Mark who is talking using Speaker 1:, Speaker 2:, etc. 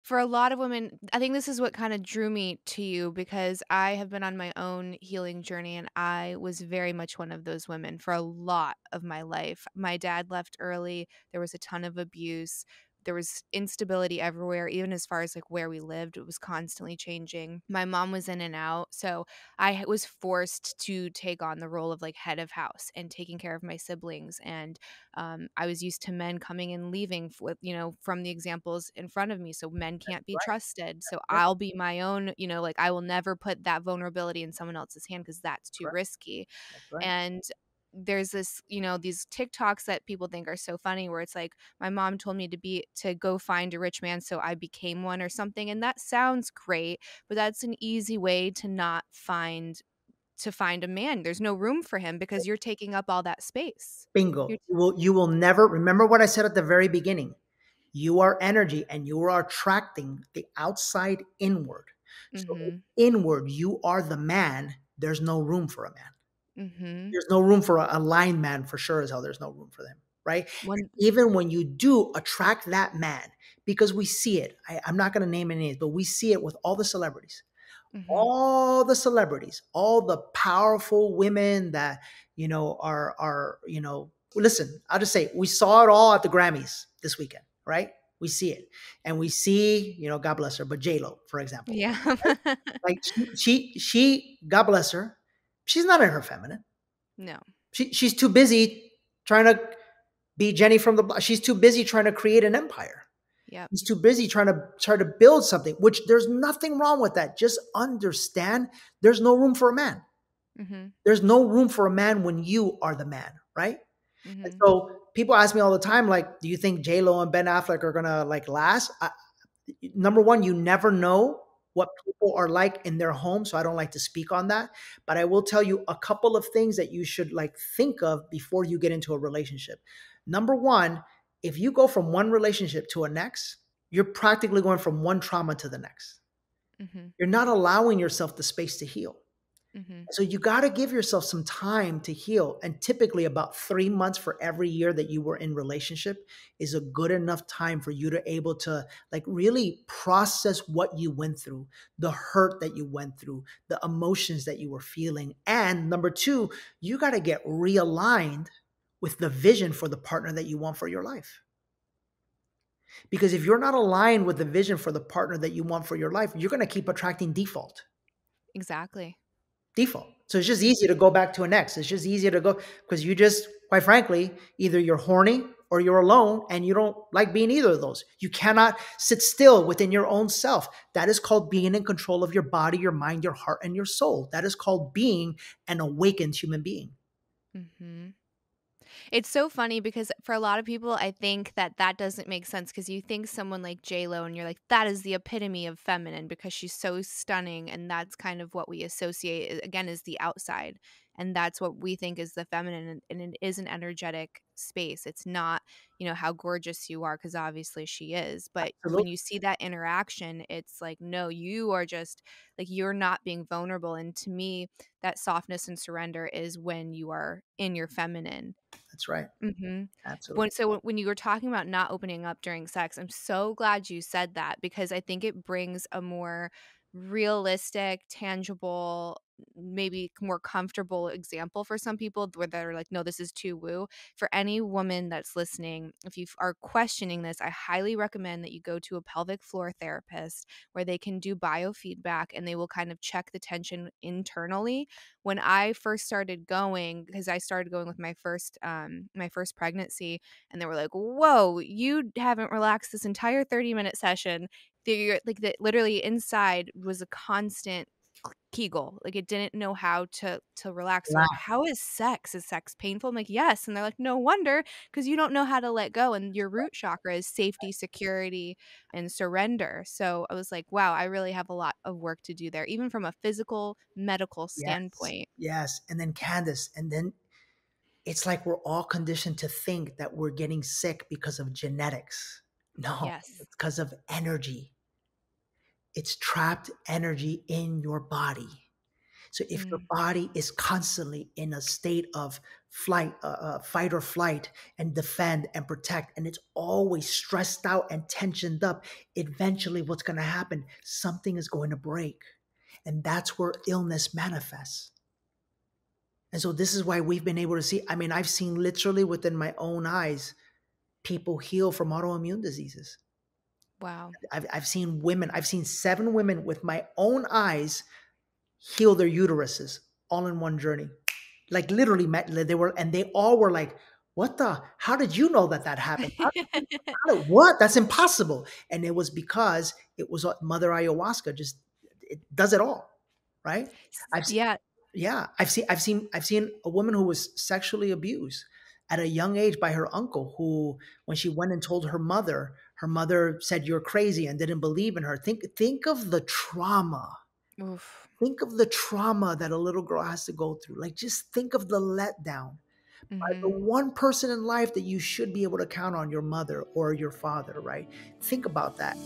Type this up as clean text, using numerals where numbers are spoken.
Speaker 1: For a lot of women, I think this is what kind of drew me to you because I have been on my own healing journey and I was very much one of those women for a lot of my life. My dad left early. There was a ton of abuse. There was instability everywhere, even as far as like where we lived. It was constantly changing. My mom was in and out. So I was forced to take on the role of like head of house and taking care of my siblings. And I was used to men coming and leaving with, from the examples in front of me. So men can't be
Speaker 2: Right.
Speaker 1: trusted. So
Speaker 2: Right.
Speaker 1: I'll be my own, like I will never put that vulnerability in someone else's hand because that's too
Speaker 2: Correct.
Speaker 1: risky.
Speaker 2: That's right.
Speaker 1: And there's this, these TikToks that people think are so funny where it's like, my mom told me to go find a rich man, so I became one or something. And that sounds great, but that's an easy way to find a man. There's no room for him because you're taking up all that space.
Speaker 2: Bingo.
Speaker 1: You're
Speaker 2: You will never remember what I said at the very beginning. You are energy and you are attracting the outside inward. So
Speaker 1: Mhm.
Speaker 2: inward, you are the man. There's no room for a man.
Speaker 1: Mhm.
Speaker 2: There's no room for a line man for sure as hell. There's no room for them. Right.
Speaker 1: One
Speaker 2: Even when you do attract that man, because we see it, I'm not going to name any names, but we see it with all the celebrities,
Speaker 1: Mhm.
Speaker 2: all the powerful women that, listen, I'll just say we saw it all at the Grammys this weekend, right? We see it. And we see, God bless her, but J-Lo, for example,
Speaker 1: Yeah.
Speaker 2: right? Like God bless her, she's not in her feminine.
Speaker 1: No.
Speaker 2: She's too busy trying to be Jenny from the block. She's too busy trying to create an empire.
Speaker 1: Yep.
Speaker 2: He's too busy trying to build something, which there's nothing wrong with that. Just understand there's no room for a man.
Speaker 1: Mhm.
Speaker 2: There's no room for a man when you are the man, right? And
Speaker 1: Mhm.
Speaker 2: so people ask me all the time, like, do you think J Lo and Ben Affleck are gonna like last? Number one, you never know what people are like in their home, so I don't like to speak on that. But I will tell you a couple of things that you should like think of before you get into a relationship. Number one, if you go from one relationship to a next, you're practically going from one trauma to the next.
Speaker 1: Mhm.
Speaker 2: You're not allowing yourself the space to heal.
Speaker 1: Mhm.
Speaker 2: So you got to give yourself some time to heal. And typically about 3 months for every year that you were in relationship is a good enough time for you to able to like really process what you went through, the hurt that you went through, the emotions that you were feeling. And number two, you got to get realigned with the vision for the partner that you want for your life. Because if you're not aligned with the vision for the partner that you want for your life, you're going to keep attracting
Speaker 1: Exactly.
Speaker 2: default. So it's just easier to go back to an ex. It's just easier to go because you just, quite frankly, either you're horny or you're alone and you don't like being either of those. You cannot sit still within your own self. That is called being in control of your body, your mind, your heart, and your soul. That is called being an awakened human being.
Speaker 1: Mhm. It's so funny because for a lot of people, I think that doesn't make sense because you think someone like J-Lo and you're like, that is the epitome of feminine because she's so stunning. And that's kind of what we associate, again, is the outside. And that's what we think is the feminine. And it is an energetic space. It's not, how gorgeous you are because obviously she is. But when
Speaker 2: Absolutely.
Speaker 1: you see that interaction, it's like, no, you are just like, you're not being vulnerable. And to me, that softness and surrender is when you are in your feminine.
Speaker 2: That's right.
Speaker 1: Mhm.
Speaker 2: Absolutely.
Speaker 1: When you were talking about not opening up during sex, I'm so glad you said that because I think it brings a more realistic, tangible, maybe more comfortable example for some people where they're like, "No, this is too woo." For any woman that's listening, if you are questioning this, I highly recommend that you go to a pelvic floor therapist where they can do biofeedback and they will kind of check the tension internally. When I first started going, because I started going with my first pregnancy, and they were like, "Whoa, you haven't relaxed this entire 30-minute session." Like that literally inside was a constant Kegel. Like it didn't know how to relax. They're like,
Speaker 2: Wow.
Speaker 1: "How is sex? Is sex painful?" I'm like, "Yes." And they're like, "No wonder, because you don't know how to let go. And your root chakra is safety, security, and surrender." So I was like, wow, I really have a lot of work to do there, even from a physical, medical
Speaker 2: Yes.
Speaker 1: standpoint.
Speaker 2: Yes. And then Candace, and then it's like we're all conditioned to think that we're getting sick because of genetics. No,
Speaker 1: Yes.
Speaker 2: it's because of energy. It's trapped energy in your body. So if your
Speaker 1: Mm.
Speaker 2: body is constantly in a state of fight or flight, and defend and protect, and it's always stressed out and tensioned up, eventually what's going to happen? Something is going to break. And that's where illness manifests. And so this is why we've been able to see, I mean, I've seen literally within my own eyes people heal from autoimmune diseases.
Speaker 1: Wow.
Speaker 2: I've seen women, I've seen 7 women with my own eyes heal their uteruses all in one journey. Like literally, they were, and they all were like, "What the? How did you know that that happened? What? That's impossible!" And it was because it was Mother Ayahuasca. Just it does it all, right? I've
Speaker 1: Yeah.
Speaker 2: yeah, I've seen a woman who was sexually abused at a young age by her uncle. Who, when she went and told her mother said, "You're crazy," and didn't believe in her. Think of the trauma.
Speaker 1: Oof.
Speaker 2: Think of the trauma that a little girl has to go through. Like, just think of the letdown. Right? The
Speaker 1: Mhm.
Speaker 2: one person in life that you should be able to count on, your mother or your father, right? Think about that.